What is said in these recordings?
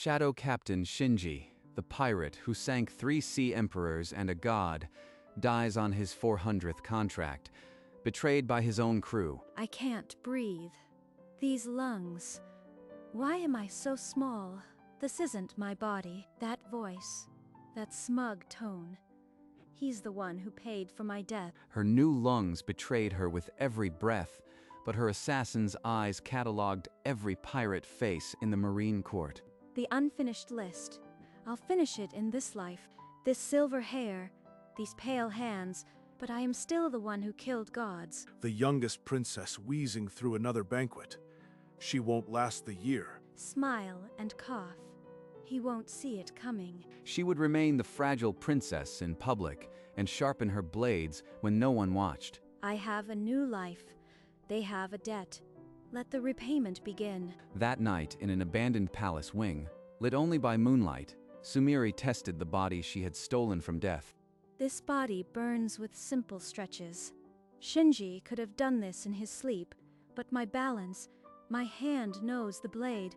Shadow Captain Shinji, the pirate who sank 3 sea emperors and a god, dies on his 400th contract, betrayed by his own crew. I can't breathe. These lungs. Why am I so small? This isn't my body. That voice. That smug tone. He's the one who paid for my death. Her new lungs betrayed her with every breath, but her assassin's eyes catalogued every pirate face in the Marine Court. The unfinished list. I'll finish it in this life. This silver hair, these pale hands, but I am still the one who killed gods. The youngest princess wheezing through another banquet. She won't last the year. Smile and cough. He won't see it coming. She would remain the fragile princess in public and sharpen her blades when no one watched. I have a new life. They have a debt. Let the repayment begin. That night, in an abandoned palace wing, lit only by moonlight, Sumire tested the body she had stolen from death. This body burns with simple stretches. Shinji could have done this in his sleep, but my balance, my hand knows the blade.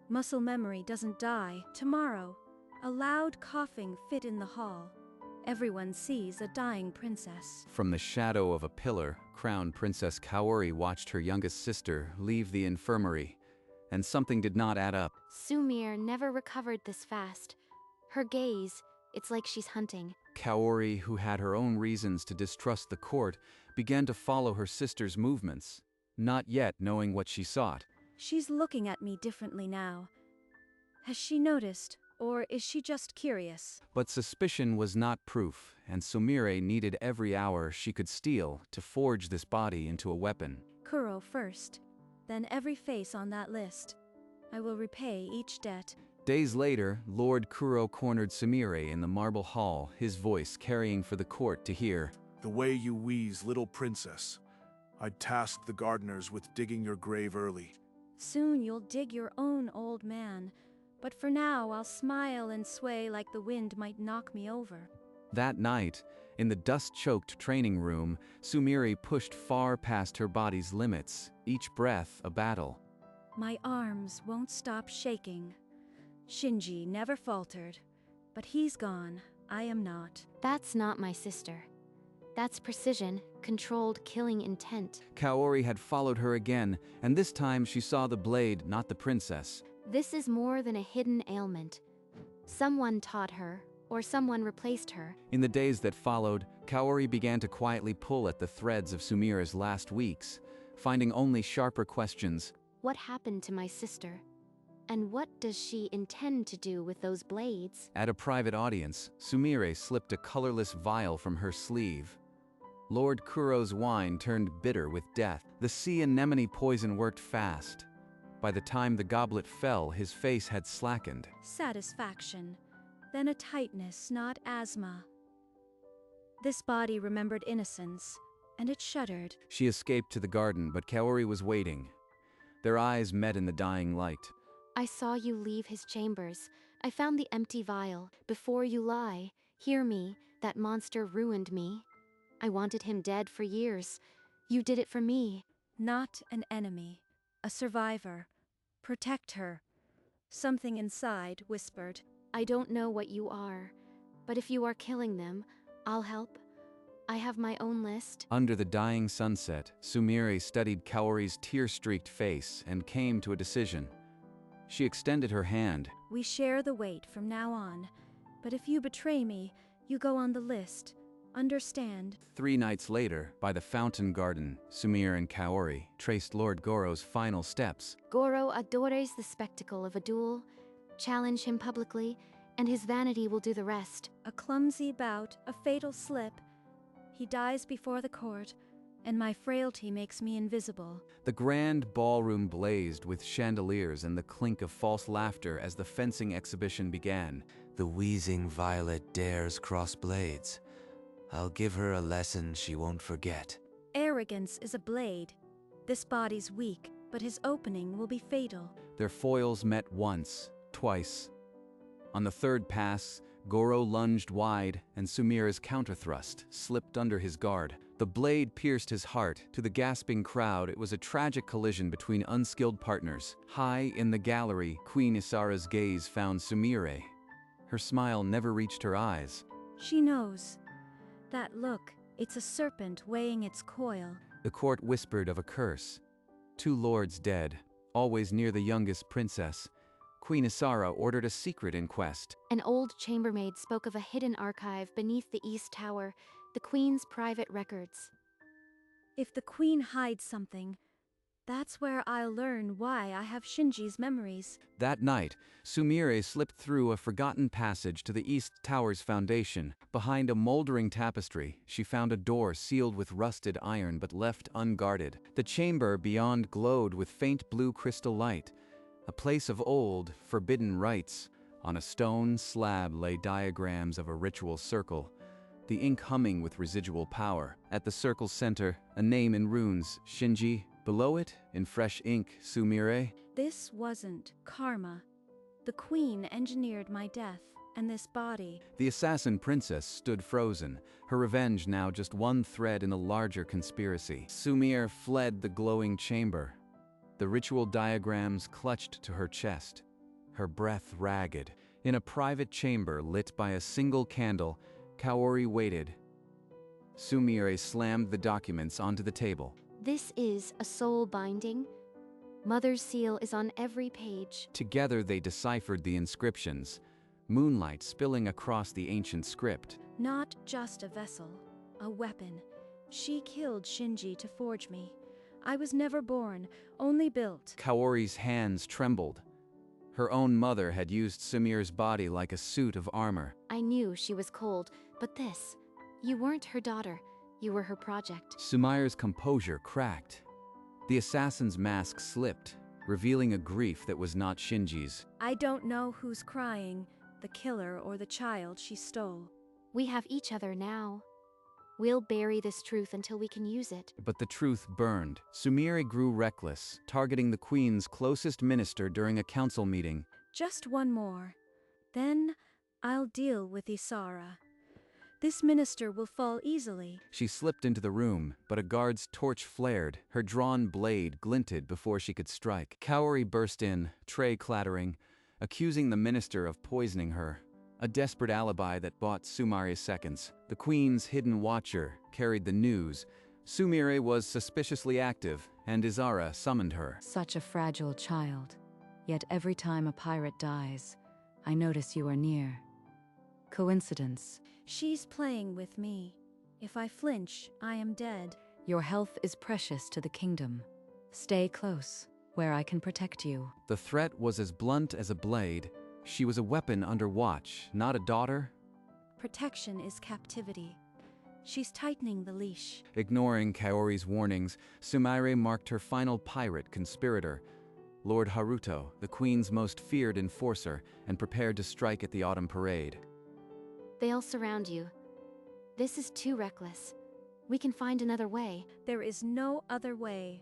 Muscle memory doesn't die. Tomorrow, a loud coughing fit in the hall. Everyone sees a dying princess. From the shadow of a pillar, Crown Princess Kaori watched her youngest sister leave the infirmary, and something did not add up. Sumire never recovered this fast. Her gaze, it's like she's hunting. Kaori, who had her own reasons to distrust the court, began to follow her sister's movements, not yet knowing what she sought. She's looking at me differently now. Has she noticed, or is she just curious? But suspicion was not proof, and Sumire needed every hour she could steal to forge this body into a weapon. Kuro first, then every face on that list. I will repay each debt. Days later, Lord Kuro cornered Sumire in the marble hall, his voice carrying for the court to hear. The way you wheeze, little princess. I'd tasked the gardeners with digging your grave early. Soon you'll dig your own, old man. But for now, I'll smile and sway like the wind might knock me over. That night, in the dust-choked training room, Sumire pushed far past her body's limits, each breath a battle. My arms won't stop shaking. Shinji never faltered. But he's gone. I am not. That's not my sister. That's precision, controlled killing intent. Kaori had followed her again, and this time she saw the blade, not the princess. This is more than a hidden ailment. Someone taught her, or someone replaced her. In the days that followed, Kaori began to quietly pull at the threads of Sumire's last weeks, finding only sharper questions. What happened to my sister? And what does she intend to do with those blades? At a private audience, Sumire slipped a colorless vial from her sleeve. Lord Kuro's wine turned bitter with death. The sea anemone poison worked fast. By the time the goblet fell, his face had slackened. Satisfaction. Then a tightness, not asthma. This body remembered innocence, and it shuddered. She escaped to the garden, but Kaori was waiting. Their eyes met in the dying light. I saw you leave his chambers. I found the empty vial. Before you lie, hear me, that monster ruined me. I wanted him dead for years. You did it for me. Not an enemy. A survivor. Protect her. Something inside whispered. I don't know what you are, but if you are killing them, I'll help. I have my own list. Under the dying sunset, Sumire studied Kaori's tear-streaked face and came to a decision. She extended her hand. We share the weight from now on, but if you betray me, you go on the list. Understand? 3 nights later, by the fountain garden, Sumire and Kaori traced Lord Goro's final steps. Goro adores the spectacle of a duel. Challenge him publicly, and his vanity will do the rest. A clumsy bout, a fatal slip. He dies before the court, and my frailty makes me invisible. The grand ballroom blazed with chandeliers and the clink of false laughter as the fencing exhibition began. The wheezing violet dares cross blades. I'll give her a lesson she won't forget. Arrogance is a blade. This body's weak, but his opening will be fatal. Their foils met once, twice. On the 3rd pass, Goro lunged wide, and Sumire's counterthrust slipped under his guard. The blade pierced his heart. To the gasping crowd, it was a tragic collision between unskilled partners. High in the gallery, Queen Isara's gaze found Sumire. Her smile never reached her eyes. She knows. That look, it's a serpent weighing its coil. The court whispered of a curse. 2 lords dead, always near the youngest princess. Queen Isara ordered a secret inquest. An old chambermaid spoke of a hidden archive beneath the East Tower, the Queen's private records. If the Queen hides something, that's where I'll learn why I have Shinji's memories. That night, Sumire slipped through a forgotten passage to the East Tower's foundation. Behind a moldering tapestry, she found a door sealed with rusted iron but left unguarded. The chamber beyond glowed with faint blue crystal light, a place of old, forbidden rites. On a stone slab lay diagrams of a ritual circle, the ink humming with residual power. At the circle's center, a name in runes, Shinji. Below it, in fresh ink, Sumire. This wasn't karma. The Queen engineered my death, and this body. The assassin princess stood frozen, her revenge now just one thread in a larger conspiracy. Sumire fled the glowing chamber. The ritual diagrams clutched to her chest, her breath ragged. In a private chamber lit by a single candle, Kaori waited. Sumire slammed the documents onto the table. This is a soul binding. Mother's seal is on every page. Together they deciphered the inscriptions, moonlight spilling across the ancient script. Not just a vessel, a weapon. She killed Shinji to forge me. I was never born, only built. Kaori's hands trembled. Her own mother had used Sumire's body like a suit of armor. I knew she was cold, but this, you weren't her daughter. You were her project. Sumire's composure cracked. The assassin's mask slipped, revealing a grief that was not Shinji's. I don't know who's crying, the killer or the child she stole. We have each other now. We'll bury this truth until we can use it. But the truth burned. Sumire grew reckless, targeting the Queen's closest minister during a council meeting. Just one more. Then I'll deal with Isara. This minister will fall easily. She slipped into the room, but a guard's torch flared. Her drawn blade glinted before she could strike. Kaori burst in, tray clattering, accusing the minister of poisoning her. A desperate alibi that bought Sumire seconds. The Queen's hidden watcher carried the news. Sumire was suspiciously active, and Isara summoned her. Such a fragile child. Yet every time a pirate dies, I notice you are near. Coincidence. She's playing with me. If I flinch, I am dead. Your health is precious to the kingdom. Stay close, where I can protect you. The threat was as blunt as a blade. She was a weapon under watch, not a daughter. Protection is captivity. She's tightening the leash. Ignoring Kaori's warnings, Sumire marked her final pirate conspirator, Lord Haruto, the Queen's most feared enforcer, and prepared to strike at the autumn parade. They'll surround you. This is too reckless. We can find another way. There is no other way.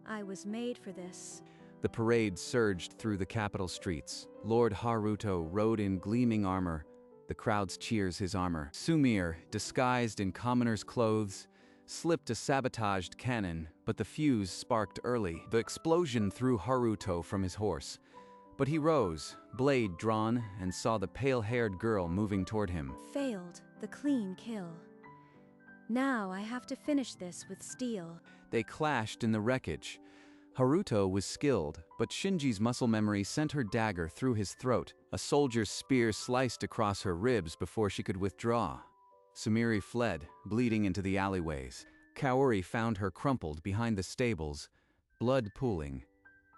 I was made for this. The parade surged through the capital streets. Lord Haruto rode in gleaming armor. The crowds cheers his armor. Sumire, disguised in commoner's clothes, slipped a sabotaged cannon, but the fuse sparked early. The explosion threw Haruto from his horse. But he rose, blade drawn, and saw the pale-haired girl moving toward him. Failed, the clean kill. Now I have to finish this with steel. They clashed in the wreckage. Haruto was skilled, but Shinji's muscle memory sent her dagger through his throat. A soldier's spear sliced across her ribs before she could withdraw. Sumire fled, bleeding into the alleyways. Kaori found her crumpled behind the stables, blood pooling.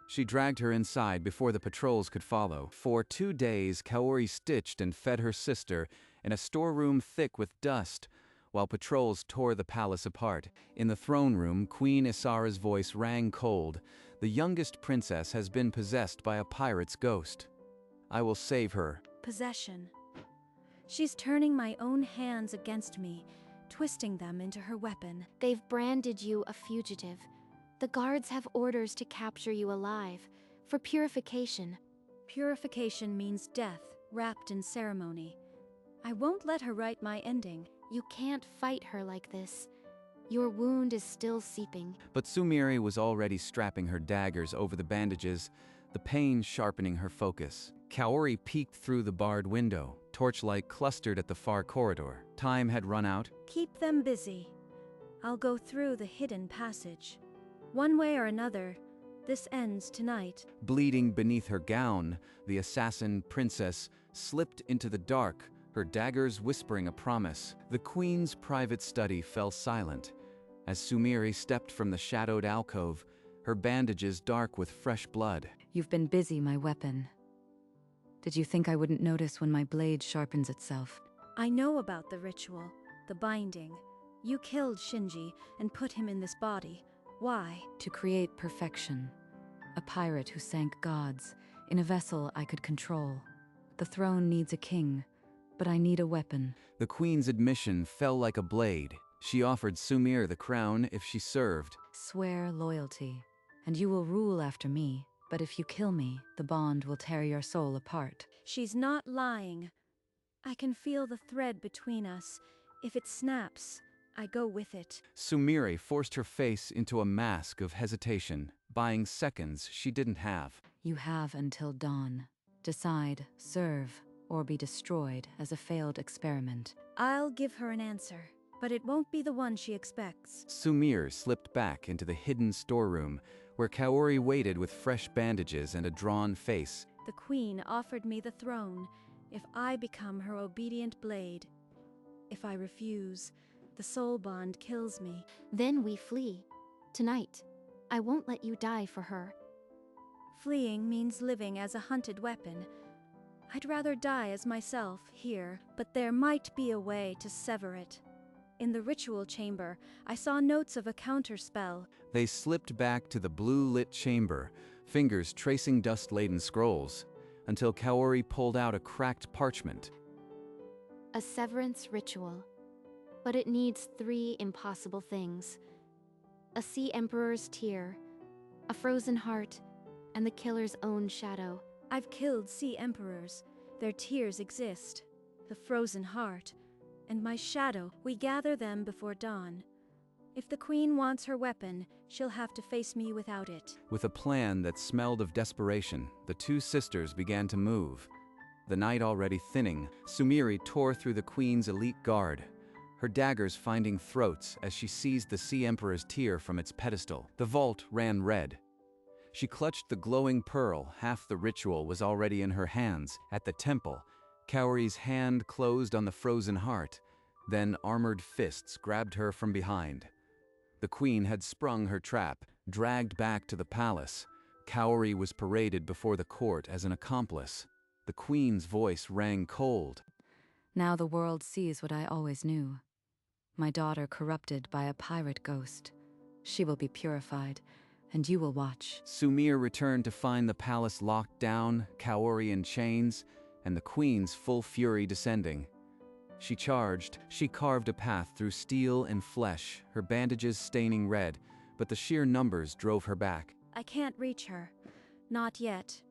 She dragged her inside before the patrols could follow. For 2 days, Kaori stitched and fed her sister in a storeroom thick with dust, while patrols tore the palace apart. In the throne room, Queen Isara's voice rang cold. The youngest princess has been possessed by a pirate's ghost. I will save her. Possession. She's turning my own hands against me, twisting them into her weapon. They've branded you a fugitive. The guards have orders to capture you alive, for purification. Purification means death, wrapped in ceremony. I won't let her write my ending. You can't fight her like this. Your wound is still seeping. But Sumire was already strapping her daggers over the bandages, the pain sharpening her focus. Kaori peeked through the barred window, torchlight clustered at the far corridor. Time had run out. Keep them busy. I'll go through the hidden passage. One way or another, this ends tonight. Bleeding beneath her gown, the assassin princess slipped into the dark, her daggers whispering a promise. The queen's private study fell silent. As Sumire stepped from the shadowed alcove, her bandages dark with fresh blood. You've been busy, my weapon. Did you think I wouldn't notice when my blade sharpens itself? I know about the ritual, the binding. You killed Shinji and put him in this body. Why? To create perfection. A pirate who sank gods, in a vessel I could control. The throne needs a king, but I need a weapon. The queen's admission fell like a blade. She offered Sumire the crown if she served. Swear loyalty, and you will rule after me. But if you kill me, the bond will tear your soul apart. She's not lying. I can feel the thread between us. If it snaps, I go with it. Sumire forced her face into a mask of hesitation, buying seconds she didn't have. You have until dawn. Decide, serve, or be destroyed as a failed experiment. I'll give her an answer, but it won't be the one she expects. Sumire slipped back into the hidden storeroom, where Kaori waited with fresh bandages and a drawn face. The queen offered me the throne if I become her obedient blade. If I refuse, the soul bond kills me. Then we flee. Tonight. I won't let you die for her. Fleeing means living as a hunted weapon. I'd rather die as myself here, but there might be a way to sever it. In the ritual chamber, I saw notes of a counterspell. They slipped back to the blue-lit chamber, fingers tracing dust-laden scrolls, until Kaori pulled out a cracked parchment. A severance ritual. But it needs 3 impossible things. A Sea Emperor's tear, a frozen heart, and the killer's own shadow. I've killed Sea Emperors. Their tears exist. The frozen heart. And my shadow, we gather them before dawn. If the queen wants her weapon, she'll have to face me without it. With a plan that smelled of desperation, the two sisters began to move. The night already thinning, Sumire tore through the queen's elite guard, her daggers finding throats as she seized the Sea Emperor's tear from its pedestal. The vault ran red. She clutched the glowing pearl. Half the ritual was already in her hands. At the temple, Kaori's hand closed on the frozen heart. Then armored fists grabbed her from behind. The queen had sprung her trap, dragged back to the palace. Kaori was paraded before the court as an accomplice. The queen's voice rang cold. Now the world sees what I always knew. My daughter corrupted by a pirate ghost. She will be purified, and you will watch. Sumire returned to find the palace locked down, Kaori in chains, and the queen's full fury descending. She charged. She carved a path through steel and flesh, her bandages staining red, but the sheer numbers drove her back. I can't reach her. Not yet.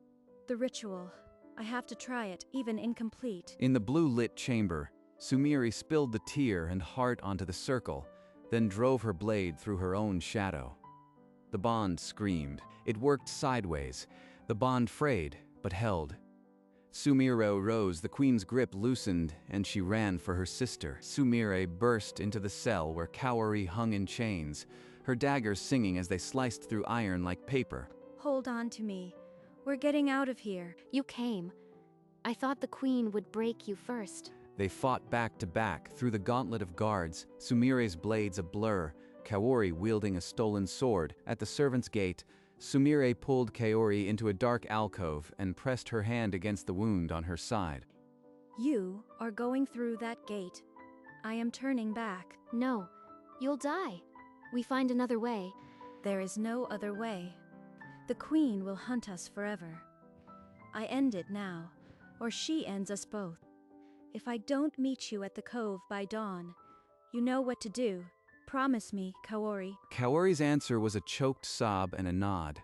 The ritual. I have to try it, even incomplete. In the blue-lit chamber, Sumire spilled the tear and heart onto the circle, then drove her blade through her own shadow. The bond screamed. It worked sideways. The bond frayed, but held. Sumire rose, the queen's grip loosened, and she ran for her sister. Sumire burst into the cell where Kaori hung in chains, her daggers singing as they sliced through iron like paper. Hold on to me. We're getting out of here. You came. I thought the queen would break you first. They fought back to back through the gauntlet of guards, Sumire's blades a blur, Kaori wielding a stolen sword. At the servant's gate, Sumire pulled Kaori into a dark alcove and pressed her hand against the wound on her side. You are going through that gate. I am turning back. No, you'll die. We find another way. There is no other way. The queen will hunt us forever. I end it now, or she ends us both. If I don't meet you at the cove by dawn, you know what to do. Promise me, Kaori. Kaori's answer was a choked sob and a nod.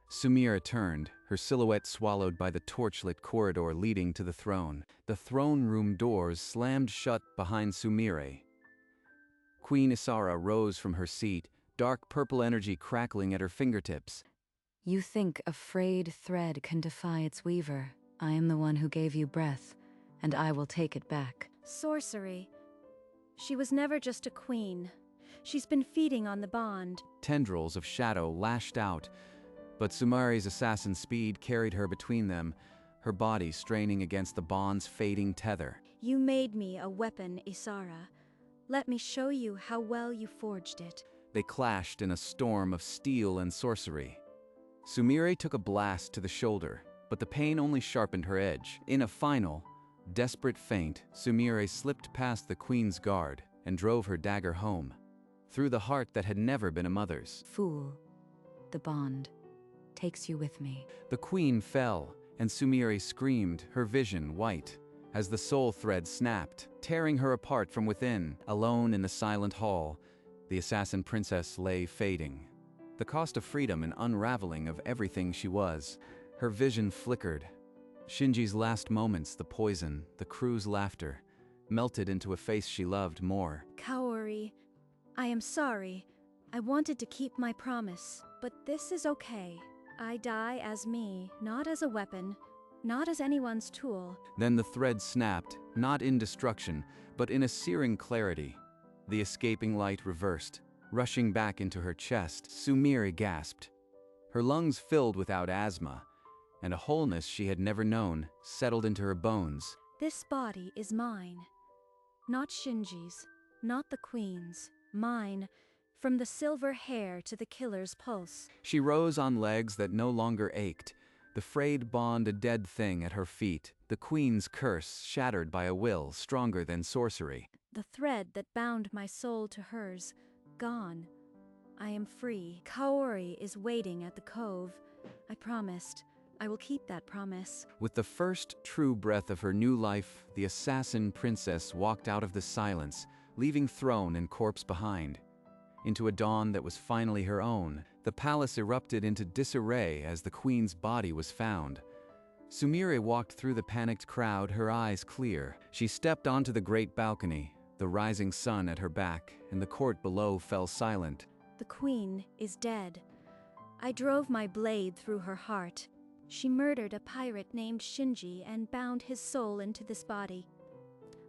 Sumire turned, her silhouette swallowed by the torchlit corridor leading to the throne. The throne room doors slammed shut behind Sumire. Queen Isara rose from her seat, dark purple energy crackling at her fingertips. You think a frayed thread can defy its weaver. I am the one who gave you breath, and I will take it back. Sorcery. She was never just a queen. She's been feeding on the bond. Tendrils of shadow lashed out, but Sumari's assassin speed carried her between them, her body straining against the bond's fading tether. You made me a weapon, Isara. Let me show you how well you forged it. They clashed in a storm of steel and sorcery. Sumire took a blast to the shoulder, but the pain only sharpened her edge. In a final, desperate feint, Sumire slipped past the queen's guard and drove her dagger home, through the heart that had never been a mother's. Fool, the bond takes you with me. The queen fell, and Sumire screamed, her vision white, as the soul thread snapped, tearing her apart from within. Alone in the silent hall, the assassin princess lay fading. The cost of freedom and unraveling of everything she was. Her vision flickered. Shinji's last moments, the poison, the crew's laughter, melted into a face she loved more. Kaori, I am sorry. I wanted to keep my promise, but this is okay. I die as me, not as a weapon, not as anyone's tool. Then the thread snapped, not in destruction, but in a searing clarity. The escaping light reversed, rushing back into her chest. Sumire gasped. Her lungs filled without asthma, and a wholeness she had never known settled into her bones. This body is mine. Not Shinji's, not the queen's. Mine, from the silver hair to the killer's pulse. She rose on legs that no longer ached, the frayed bond a dead thing at her feet, the queen's curse shattered by a will stronger than sorcery. The thread that bound my soul to hers, gone. I am free. Kaori is waiting at the cove. I promised. I will keep that promise. With the first true breath of her new life, the assassin princess walked out of the silence, leaving throne and corpse behind. Into a dawn that was finally her own, the palace erupted into disarray as the queen's body was found. Sumire walked through the panicked crowd, her eyes clear. She stepped onto the great balcony, the rising sun at her back, and the court below fell silent. The queen is dead. I drove my blade through her heart. She murdered a pirate named Shinji and bound his soul into this body.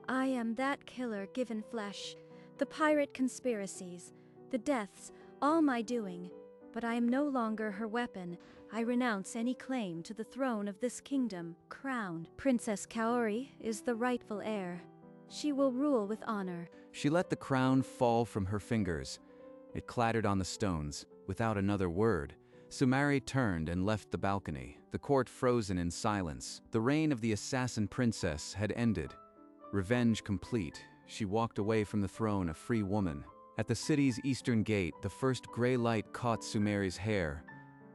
I am that killer given flesh. The pirate conspiracies, the deaths, all my doing. But I am no longer her weapon. I renounce any claim to the throne of this kingdom, crowned. Princess Kaori is the rightful heir. She will rule with honor. She let the crown fall from her fingers. It clattered on the stones, without another word. Sumire turned and left the balcony, the court frozen in silence. The reign of the assassin princess had ended. Revenge complete, she walked away from the throne a free woman. At the city's eastern gate, the first gray light caught Sumire's hair.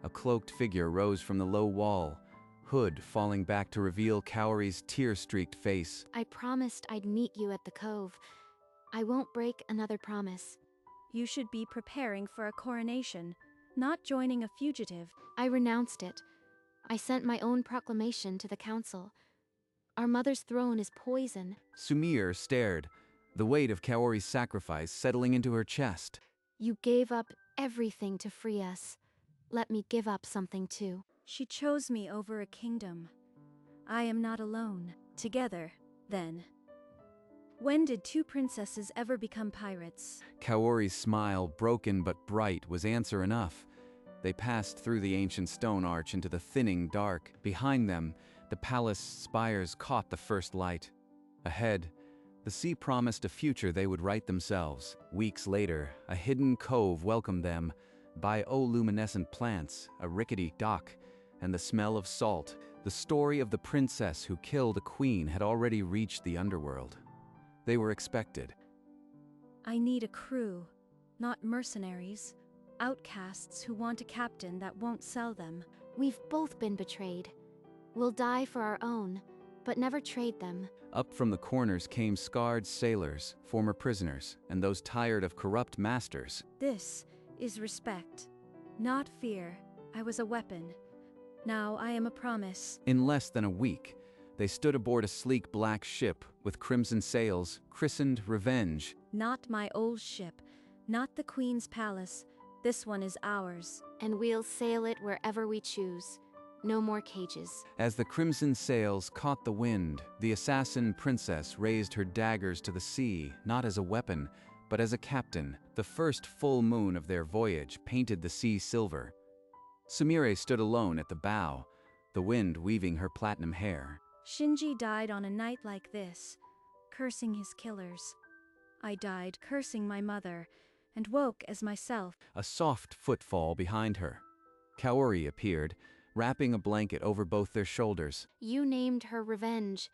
A cloaked figure rose from the low wall, hood falling back to reveal Kaori's tear-streaked face. I promised I'd meet you at the cove. I won't break another promise. You should be preparing for a coronation, not joining a fugitive. I renounced it. I sent my own proclamation to the council. Our mother's throne is poison. Sumire stared, the weight of Kaori's sacrifice settling into her chest. You gave up everything to free us. Let me give up something too. She chose me over a kingdom. I am not alone. Together, then. When did two princesses ever become pirates? Kaori's smile, broken but bright, was answer enough. They passed through the ancient stone arch into the thinning dark. Behind them, the palace spires caught the first light. Ahead, the sea promised a future they would write themselves. Weeks later, a hidden cove welcomed them, bioluminescent plants, a rickety dock, and the smell of salt. The story of the princess who killed a queen had already reached the underworld. They were expected. I need a crew, not mercenaries. Outcasts who want a captain that won't sell them. We've both been betrayed. We'll die for our own, but never trade them. Up from the corners came scarred sailors, former prisoners, and those tired of corrupt masters. This is respect, not fear. I was a weapon. Now I am a promise. In less than a week, they stood aboard a sleek black ship, with crimson sails, christened Revenge. Not my old ship, not the Queen's palace. This one is ours. And we'll sail it wherever we choose. No more cages. As the crimson sails caught the wind, the assassin princess raised her daggers to the sea, not as a weapon, but as a captain. The first full moon of their voyage painted the sea silver. Sumire stood alone at the bow, the wind weaving her platinum hair. Shinji died on a night like this, cursing his killers. I died cursing my mother, and woke as myself. A soft footfall behind her. Kaori appeared, wrapping a blanket over both their shoulders. You named her Revenge.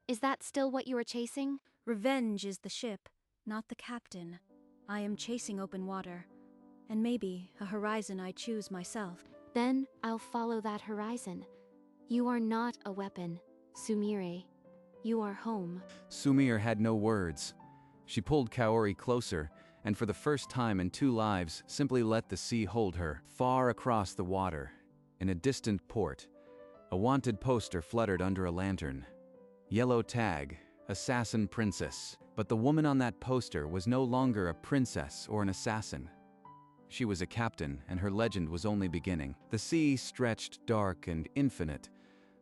Is that still what you are chasing? Revenge is the ship, not the captain. I am chasing open water, and maybe a horizon I choose myself. Then I'll follow that horizon. You are not a weapon, Sumire. You are home. Sumire had no words. She pulled Kaori closer, and for the first time in 2 lives, simply let the sea hold her. Far across the water, in a distant port, a wanted poster fluttered under a lantern. Yellow tag, Assassin Princess. But the woman on that poster was no longer a princess or an assassin. She was a captain, and her legend was only beginning. The sea stretched dark and infinite,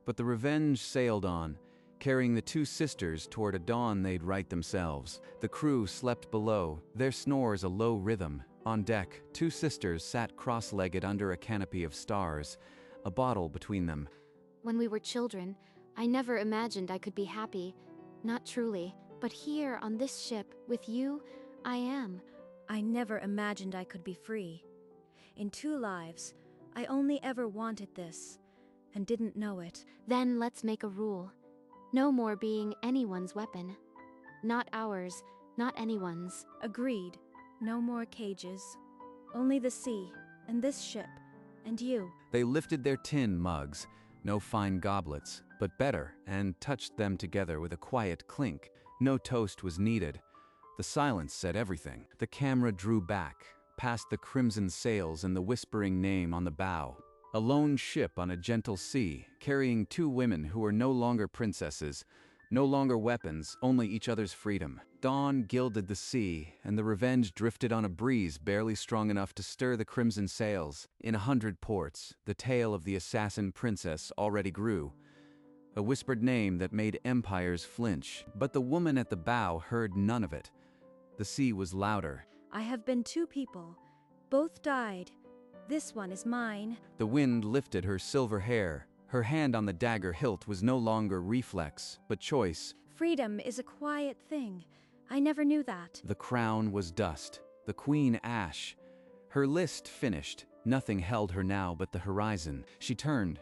but the Revenge sailed on, carrying the 2 sisters toward a dawn they'd write themselves. The crew slept below, their snores a low rhythm. On deck, 2 sisters sat cross-legged under a canopy of stars, a bottle between them. When we were children, I never imagined I could be happy. Not truly. But here, on this ship, with you, I am. I never imagined I could be free. In 2 lives, I only ever wanted this, and didn't know it. Then let's make a rule. No more being anyone's weapon. Not ours, not anyone's. Agreed. No more cages. Only the sea, and this ship, and you. They lifted their tin mugs, no fine goblets, but better, and touched them together with a quiet clink. No toast was needed. The silence said everything. The camera drew back, past the crimson sails and the whispering name on the bow. A lone ship on a gentle sea, carrying 2 women who were no longer princesses, no longer weapons, only each other's freedom. Dawn gilded the sea, and the Revenge drifted on a breeze barely strong enough to stir the crimson sails. In 100 ports, the tale of the assassin princess already grew. A whispered name that made empires flinch, but the woman at the bow heard none of it. The sea was louder. I have been 2 people. Both died. This one is mine. The wind lifted her silver hair. Her hand on the dagger hilt was no longer reflex, but choice. Freedom is a quiet thing. I never knew that. The crown was dust, the queen ash. Her list finished. Nothing held her now but the horizon. She turned.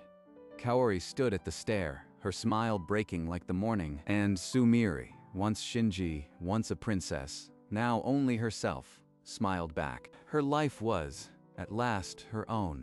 Kaori stood at the stair, her smile breaking like the morning. And Sumire, once Shinji, once a princess, now only herself, smiled back. Her life was, at last, her own.